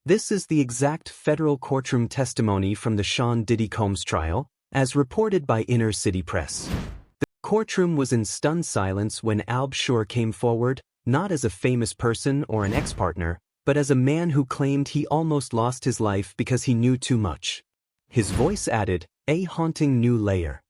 This is the exact federal courtroom testimony from the Sean Diddy Combs trial, as reported by Inner City Press. The courtroom was in stunned silence when Al Bashir came forward, not as a famous person or an ex-partner, but as a man who claimed he almost lost his life because he knew too much. His voice added a haunting new layer.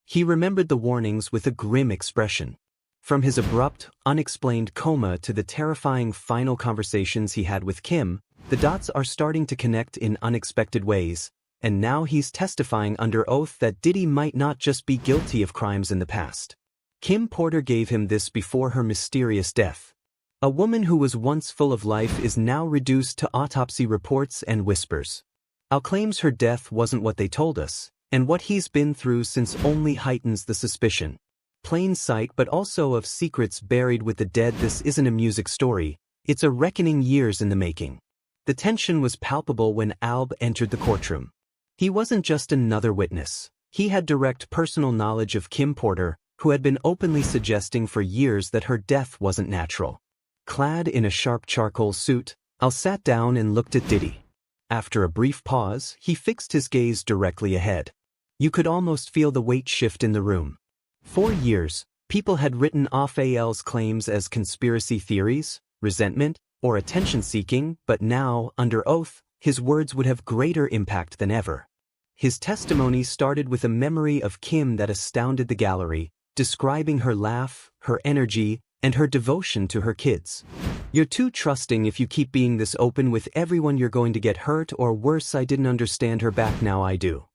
He remembered the warnings with a grim expression. From his abrupt, unexplained coma to the terrifying final conversations he had with Kim, the dots are starting to connect in unexpected ways, and now he's testifying under oath that Diddy might not just be guilty of crimes in the past. Kim Porter gave him this before her mysterious death. A woman who was once full of life is now reduced to autopsy reports and whispers. Al claims her death wasn't what they told us, and what he's been through since only heightens the suspicion. Plain sight but also of secrets buried with the dead. This isn't a music story, it's a reckoning years in the making. The tension was palpable when Alb entered the courtroom. He wasn't just another witness. He had direct personal knowledge of Kim Porter, who had been openly suggesting for years that her death wasn't natural. Clad in a sharp charcoal suit, Al sat down and looked at Diddy. After a brief pause, he fixed his gaze directly ahead. You could almost feel the weight shift in the room. For years, people had written off Al's claims as conspiracy theories, resentment, or attention-seeking, but now, under oath, his words would have greater impact than ever. His testimony started with a memory of Kim that astounded the gallery, describing her laugh, her energy, and her devotion to her kids. You're too trusting if you keep being this open with everyone. You're going to get hurt, or worse, I didn't understand her back, now I do.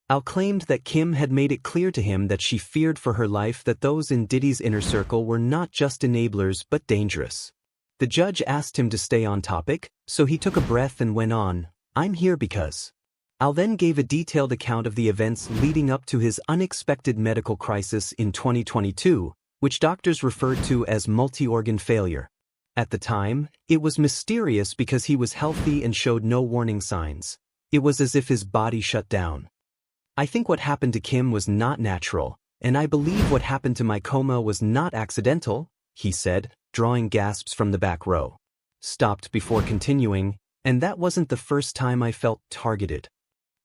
Al claimed that Kim had made it clear to him that she feared for her life, that those in Diddy's inner circle were not just enablers but dangerous. The judge asked him to stay on topic, so he took a breath and went on, I'm here because. Al then gave a detailed account of the events leading up to his unexpected medical crisis in 2022, which doctors referred to as multi-organ failure. At the time, it was mysterious because he was healthy and showed no warning signs. It was as if his body shut down. I think what happened to Kim was not natural, and I believe what happened to my coma was not accidental, he said, drawing gasps from the back row. Stopped before continuing, and that wasn't the first time I felt targeted.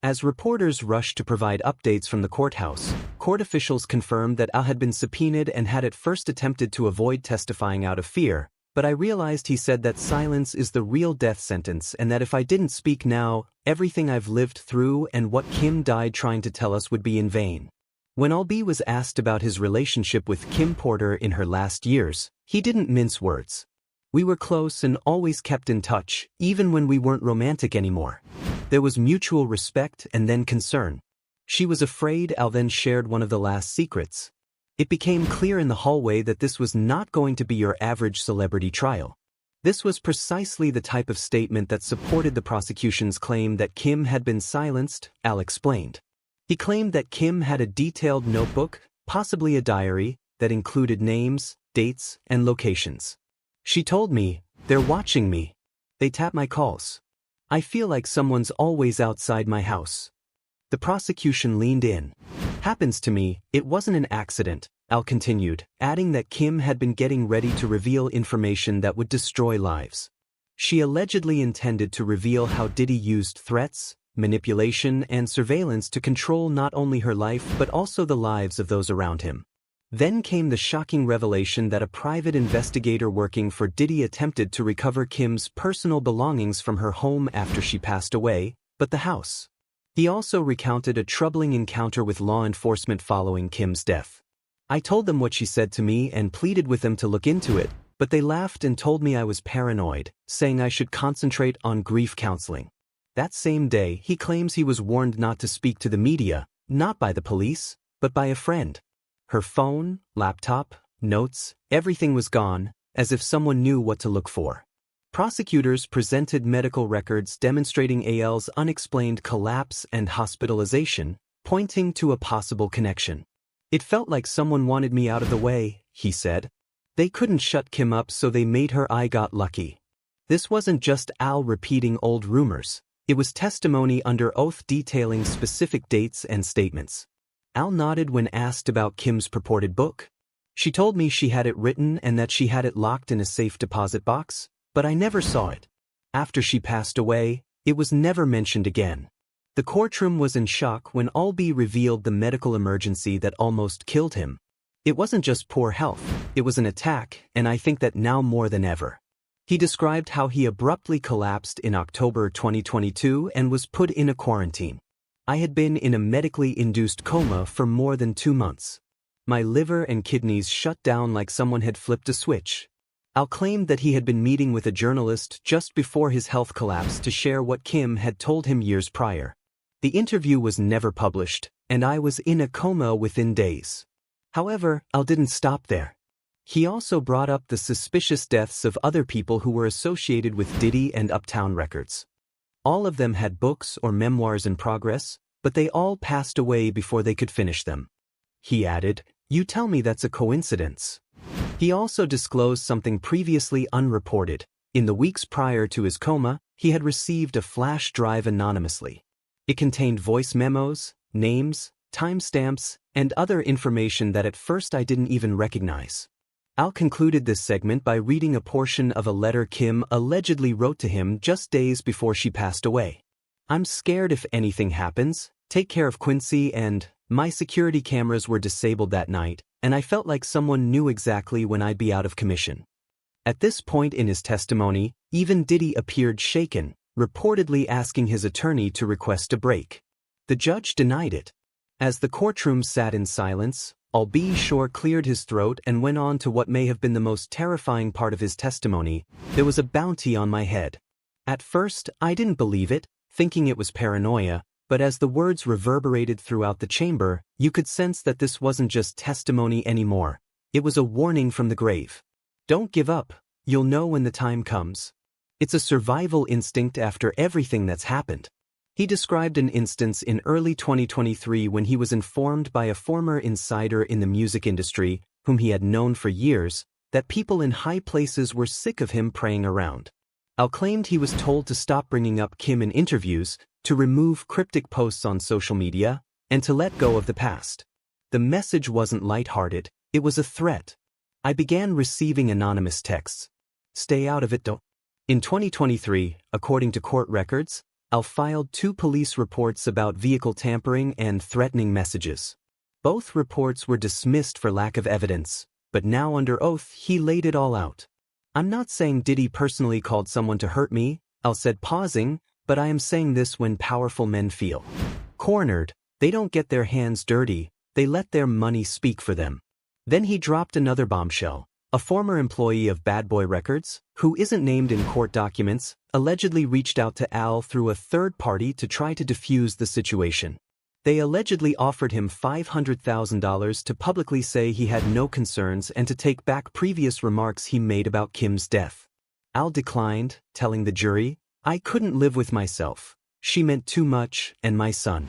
As reporters rushed to provide updates from the courthouse, court officials confirmed that Al had been subpoenaed and had at first attempted to avoid testifying out of fear, but I realized he said that silence is the real death sentence and that if I didn't speak now, everything I've lived through and what Kim died trying to tell us would be in vain. When Albee was asked about his relationship with Kim Porter in her last years, he didn't mince words. We were close and always kept in touch, even when we weren't romantic anymore. There was mutual respect and then concern. She was afraid. Al then shared one of the last secrets. It became clear in the hallway that this was not going to be your average celebrity trial. This was precisely the type of statement that supported the prosecution's claim that Kim had been silenced, Al explained. He claimed that Kim had a detailed notebook, possibly a diary, that included names, dates, and locations. She told me, they're watching me. They tap my calls. I feel like someone's always outside my house. The prosecution leaned in. Happens to me, it wasn't an accident, Al continued, adding that Kim had been getting ready to reveal information that would destroy lives. She allegedly intended to reveal how Diddy used threats, manipulation, and surveillance to control not only her life but also the lives of those around him. Then came the shocking revelation that a private investigator working for Diddy attempted to recover Kim's personal belongings from her home after she passed away, but the house. He also recounted a troubling encounter with law enforcement following Kim's death. I told them what she said to me and pleaded with them to look into it, but they laughed and told me I was paranoid, saying I should concentrate on grief counseling. That same day, he claims he was warned not to speak to the media, not by the police, but by a friend. Her phone, laptop, notes, everything was gone, as if someone knew what to look for. Prosecutors presented medical records demonstrating Al's unexplained collapse and hospitalization, pointing to a possible connection. It felt like someone wanted me out of the way, he said. They couldn't shut Kim up, so they made her. I got lucky. This wasn't just Al repeating old rumors. It was testimony under oath detailing specific dates and statements. Al nodded when asked about Kim's purported book. She told me she had it written and that she had it locked in a safe deposit box, but I never saw it. After she passed away, it was never mentioned again. The courtroom was in shock when Albee revealed the medical emergency that almost killed him. It wasn't just poor health, it was an attack, and I think that now more than ever. He described how he abruptly collapsed in October 2022 and was put in a quarantine. I had been in a medically induced coma for more than 2 months. My liver and kidneys shut down like someone had flipped a switch. Al claimed that he had been meeting with a journalist just before his health collapsed to share what Kim had told him years prior. The interview was never published, and I was in a coma within days. However, Al didn't stop there. He also brought up the suspicious deaths of other people who were associated with Diddy and Uptown Records. All of them had books or memoirs in progress, but they all passed away before they could finish them. He added, "You tell me that's a coincidence." He also disclosed something previously unreported. In the weeks prior to his coma, he had received a flash drive anonymously. It contained voice memos, names, timestamps, and other information that at first I didn't even recognize. Al concluded this segment by reading a portion of a letter Kim allegedly wrote to him just days before she passed away. "I'm scared if anything happens, take care of Quincy and my security cameras were disabled that night, and I felt like someone knew exactly when I'd be out of commission." At this point in his testimony, even Diddy appeared shaken, reportedly asking his attorney to request a break. The judge denied it. As the courtroom sat in silence, Albee Shore cleared his throat and went on to what may have been the most terrifying part of his testimony: "There was a bounty on my head. At first, I didn't believe it, thinking it was paranoia, but as the words reverberated throughout the chamber, you could sense that this wasn't just testimony anymore. It was a warning from the grave. Don't give up, you'll know when the time comes. It's a survival instinct after everything that's happened." He described an instance in early 2023 when he was informed by a former insider in the music industry, whom he had known for years, that people in high places were sick of him preying around. Al claimed he was told to stop bringing up Kim in interviews, to remove cryptic posts on social media, and to let go of the past. The message wasn't lighthearted, it was a threat. "I began receiving anonymous texts. Stay out of it though." In 2023, according to court records, Al filed 2 police reports about vehicle tampering and threatening messages. Both reports were dismissed for lack of evidence, but now under oath he laid it all out. "I'm not saying Diddy personally called someone to hurt me," Al said, pausing, "but I am saying this when powerful men feel cornered, they don't get their hands dirty, they let their money speak for them." Then he dropped another bombshell. A former employee of Bad Boy Records, who isn't named in court documents, allegedly reached out to Al through a third party to try to defuse the situation. They allegedly offered him $500,000 to publicly say he had no concerns and to take back previous remarks he made about Kim's death. Al declined, telling the jury, "I couldn't live with myself. She meant too much, and my son."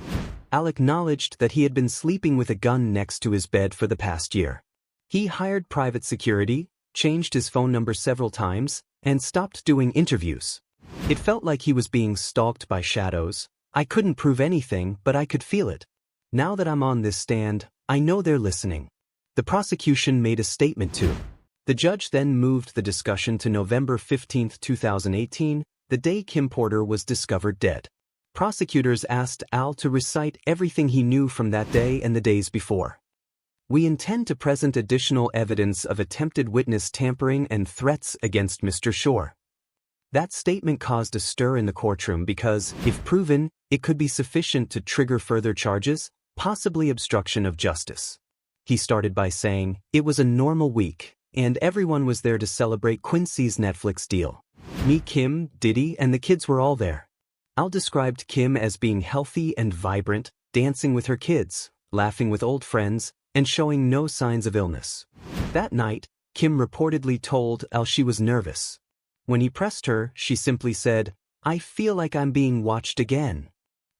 Al acknowledged that he had been sleeping with a gun next to his bed for the past year. He hired private security, changed his phone number several times, and stopped doing interviews. "It felt like he was being stalked by shadows. I couldn't prove anything, but I could feel it. Now that I'm on this stand, I know they're listening." The prosecution made a statement too. The judge then moved the discussion to November 15, 2018, the day Kim Porter was discovered dead. Prosecutors asked Al to recite everything he knew from that day and the days before. "We intend to present additional evidence of attempted witness tampering and threats against Mr. Shore." That statement caused a stir in the courtroom because, if proven, it could be sufficient to trigger further charges, possibly obstruction of justice. He started by saying, "It was a normal week, and everyone was there to celebrate Quincy's Netflix deal. Me, Kim, Diddy, and the kids were all there." Al described Kim as being healthy and vibrant, dancing with her kids, laughing with old friends, and showing no signs of illness. That night, Kim reportedly told Al she was nervous. When he pressed her, she simply said, "I feel like I'm being watched again."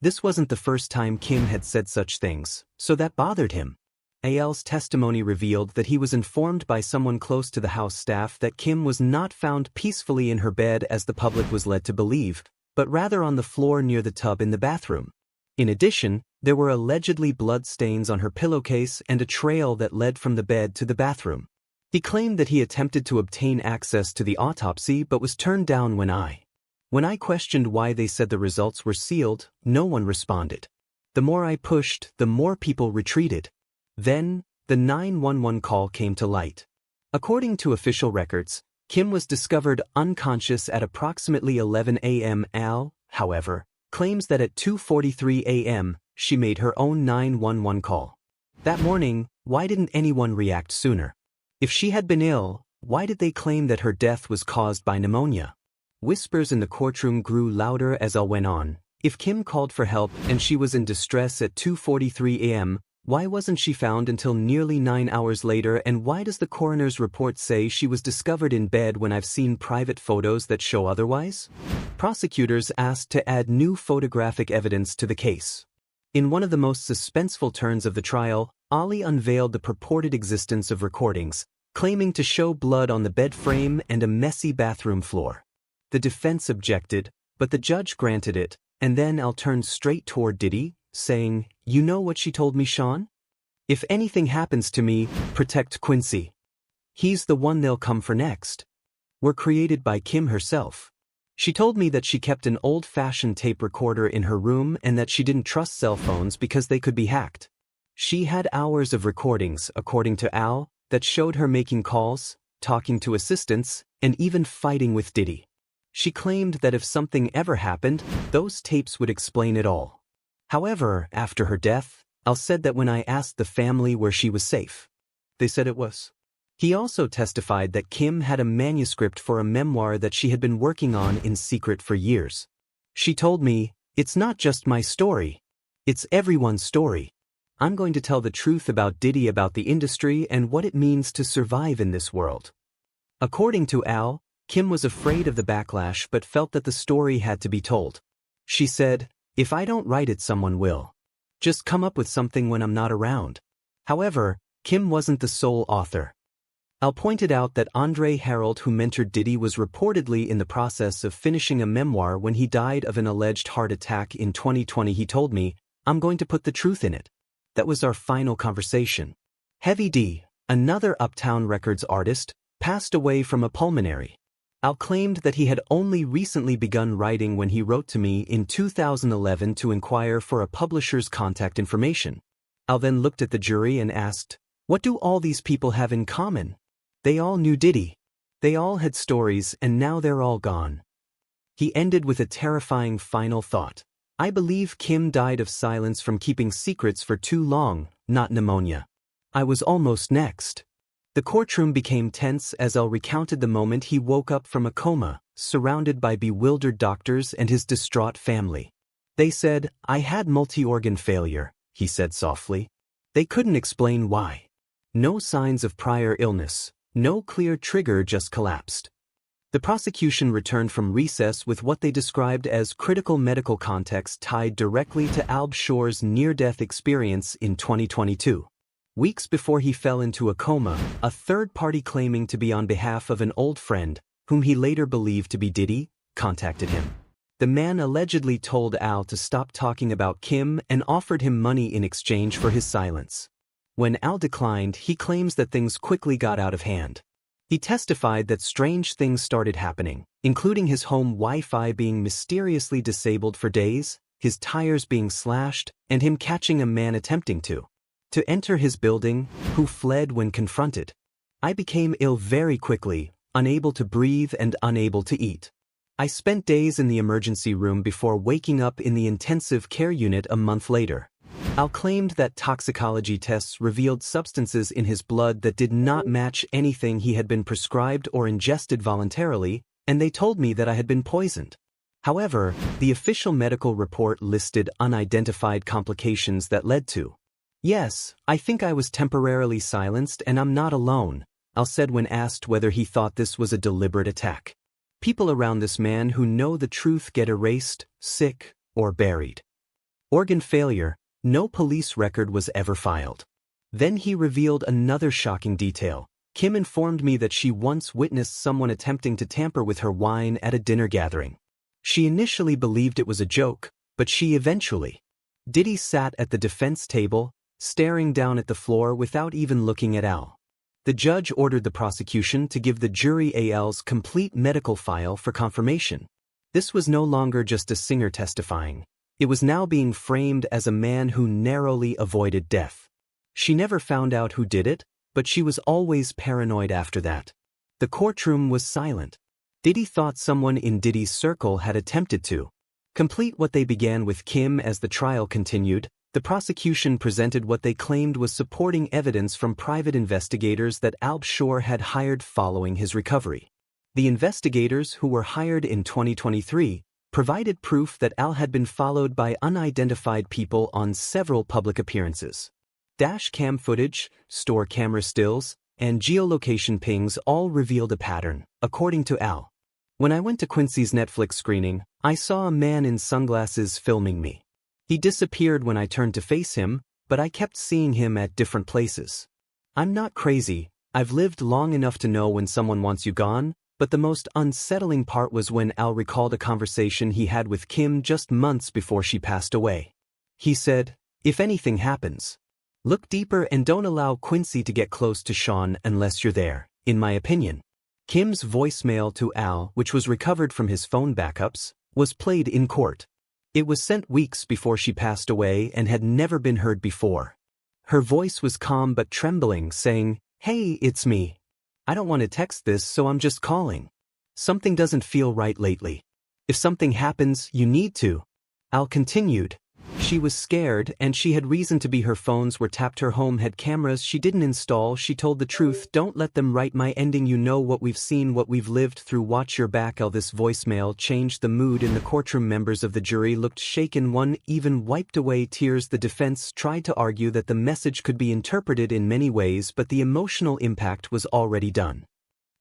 This wasn't the first time Kim had said such things, so that bothered him. Al's testimony revealed that he was informed by someone close to the house staff that Kim was not found peacefully in her bed as the public was led to believe, but rather on the floor near the tub in the bathroom. In addition, there were allegedly blood stains on her pillowcase and a trail that led from the bed to the bathroom. He claimed that he attempted to obtain access to the autopsy but was turned down when When I questioned why they said the results were sealed, no one responded. The more I pushed, the more people retreated. Then, the 911 call came to light. According to official records, Kim was discovered unconscious at approximately 11 a.m. Al, however, claims that at 2:43 a.m., she made her own 911 call. That morning, why didn't anyone react sooner? If she had been ill, why did they claim that her death was caused by pneumonia? Whispers in the courtroom grew louder as Al went on. If Kim called for help and she was in distress at 2:43 a.m., why wasn't she found until nearly 9 hours later, and why does the coroner's report say she was discovered in bed when I've seen private photos that show otherwise? Prosecutors asked to add new photographic evidence to the case. In one of the most suspenseful turns of the trial, Ali unveiled the purported existence of recordings, claiming to show blood on the bed frame and a messy bathroom floor. The defense objected, but the judge granted it, and then Al turned straight toward Diddy, saying, "You know what she told me, Sean? If anything happens to me, protect Quincy. He's the one they'll come for next." Were created by Kim herself. She told me that she kept an old-fashioned tape recorder in her room and that she didn't trust cell phones because they could be hacked. She had hours of recordings, according to Al, that showed her making calls, talking to assistants, and even fighting with Diddy. She claimed that if something ever happened, those tapes would explain it all. However, after her death, Al said that when I asked the family where she was safe, they said it was. He also testified that Kim had a manuscript for a memoir that she had been working on in secret for years. She told me, "It's not just my story. It's everyone's story. I'm going to tell the truth about Diddy, about the industry, and what it means to survive in this world." According to Al, Kim was afraid of the backlash but felt that the story had to be told. She said, "If I don't write it, someone will. Just come up with something when I'm not around." However, Kim wasn't the sole author. Al pointed out that Andre Harold, who mentored Diddy, was reportedly in the process of finishing a memoir when he died of an alleged heart attack in 2020. He told me, "I'm going to put the truth in it." That was our final conversation. Heavy D, another Uptown Records artist, passed away from a pulmonary. Al claimed that he had only recently begun writing when he wrote to me in 2011 to inquire for a publisher's contact information. Al then looked at the jury and asked, "What do all these people have in common? They all knew Diddy. They all had stories, and now they're all gone." He ended with a terrifying final thought. "I believe Kim died of silence from keeping secrets for too long, not pneumonia. I was almost next." The courtroom became tense as Al recounted the moment he woke up from a coma, surrounded by bewildered doctors and his distraught family. "They said, I had multi-organ failure," he said softly. "They couldn't explain why. No signs of prior illness, no clear trigger, just collapsed." The prosecution returned from recess with what they described as critical medical context tied directly to Al Shore's near-death experience in 2022. Weeks before he fell into a coma, a third party claiming to be on behalf of an old friend, whom he later believed to be Diddy, contacted him. The man allegedly told Al to stop talking about Kim and offered him money in exchange for his silence. When Al declined, he claims that things quickly got out of hand. He testified that strange things started happening, including his home Wi-Fi being mysteriously disabled for days, his tires being slashed, and him catching a man attempting to enter his building, who fled when confronted. "I became ill very quickly, unable to breathe and unable to eat. I spent days in the emergency room before waking up in the intensive care unit a month later." Al claimed that toxicology tests revealed substances in his blood that did not match anything he had been prescribed or ingested voluntarily, and they told me that I had been poisoned. However, the official medical report listed unidentified complications that led to. "Yes, I think I was temporarily silenced and I'm not alone," Al said when asked whether he thought this was a deliberate attack. "People around this man who know the truth get erased, sick, or buried." Organ failure, no police record was ever filed. Then he revealed another shocking detail. Kim informed me that she once witnessed someone attempting to tamper with her wine at a dinner gathering. She initially believed it was a joke, but she eventually. Diddy sat at the defense table, staring down at the floor without even looking at Al. The judge ordered the prosecution to give the jury Al's complete medical file for confirmation. This was no longer just a singer testifying. It was now being framed as a man who narrowly avoided death. She never found out who did it, but she was always paranoid after that. The courtroom was silent. Diddy thought someone in Diddy's circle had attempted to complete what they began with Kim. As the trial continued, the prosecution presented what they claimed was supporting evidence from private investigators that Al Shore had hired following his recovery. The investigators, who were hired in 2023, provided proof that Al had been followed by unidentified people on several public appearances. Dash cam footage, store camera stills, and geolocation pings all revealed a pattern, according to Al. When I went to Quincy's Netflix screening, I saw a man in sunglasses filming me. He disappeared when I turned to face him, but I kept seeing him at different places. I'm not crazy, I've lived long enough to know when someone wants you gone, but the most unsettling part was when Al recalled a conversation he had with Kim just months before she passed away. He said, "If anything happens, look deeper and don't allow Quincy to get close to Sean unless you're there, in my opinion." Kim's voicemail to Al, which was recovered from his phone backups, was played in court. It was sent weeks before she passed away and had never been heard before. Her voice was calm but trembling, saying, "Hey, it's me. I don't want to text this, so I'm just calling. Something doesn't feel right lately. If something happens, you need to." Al continued. She was scared, and she had reason to be. Her phones were tapped. Her home had cameras she didn't install. She told the truth. "Don't let them write my ending. You know what we've seen, what we've lived through. Watch your back." Al. This voicemail changed the mood in the courtroom. Members of the jury looked shaken. One even wiped away tears. The defense tried to argue that the message could be interpreted in many ways, but the emotional impact was already done.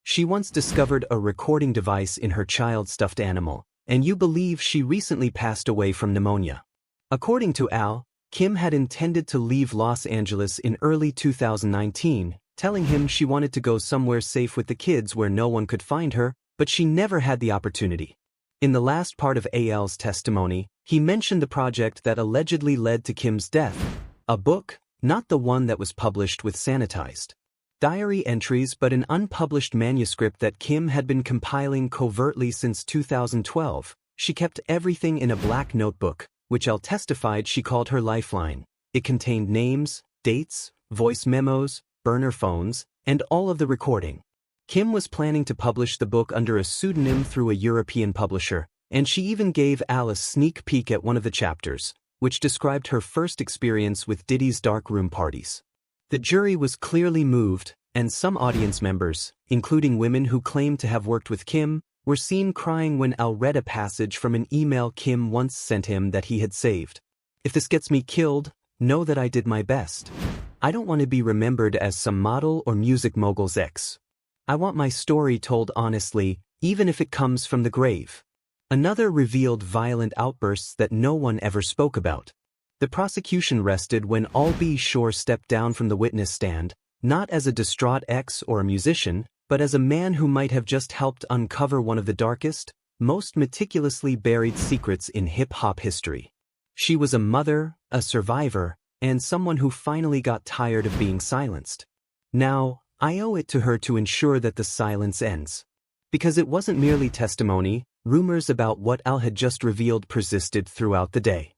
She once discovered a recording device in her child's stuffed animal, and you believe she recently passed away from pneumonia. According to Al, Kim had intended to leave Los Angeles in early 2019, telling him she wanted to go somewhere safe with the kids where no one could find her, but she never had the opportunity. In the last part of Al's testimony, he mentioned the project that allegedly led to Kim's death, a book, not the one that was published with sanitized diary entries, but an unpublished manuscript that Kim had been compiling covertly since 2012. She kept everything in a black notebook, which Al testified she called her lifeline. It contained names, dates, voice memos, burner phones, and all of the recording. Kim was planning to publish the book under a pseudonym through a European publisher, and she even gave Al a sneak peek at one of the chapters, which described her first experience with Diddy's darkroom parties. The jury was clearly moved, and some audience members, including women who claimed to have worked with Kim, were seen crying when Al read a passage from an email Kim once sent him that he had saved. "If this gets me killed, know that I did my best. I don't want to be remembered as some model or music mogul's ex. I want my story told honestly, even if it comes from the grave." Another revealed violent outbursts that no one ever spoke about. The prosecution rested when Al Shore stepped down from the witness stand, not as a distraught ex or a musician, but as a man who might have just helped uncover one of the darkest, most meticulously buried secrets in hip-hop history. She was a mother, a survivor, and someone who finally got tired of being silenced. Now, I owe it to her to ensure that the silence ends. Because it wasn't merely testimony, rumors about what Al had just revealed persisted throughout the day.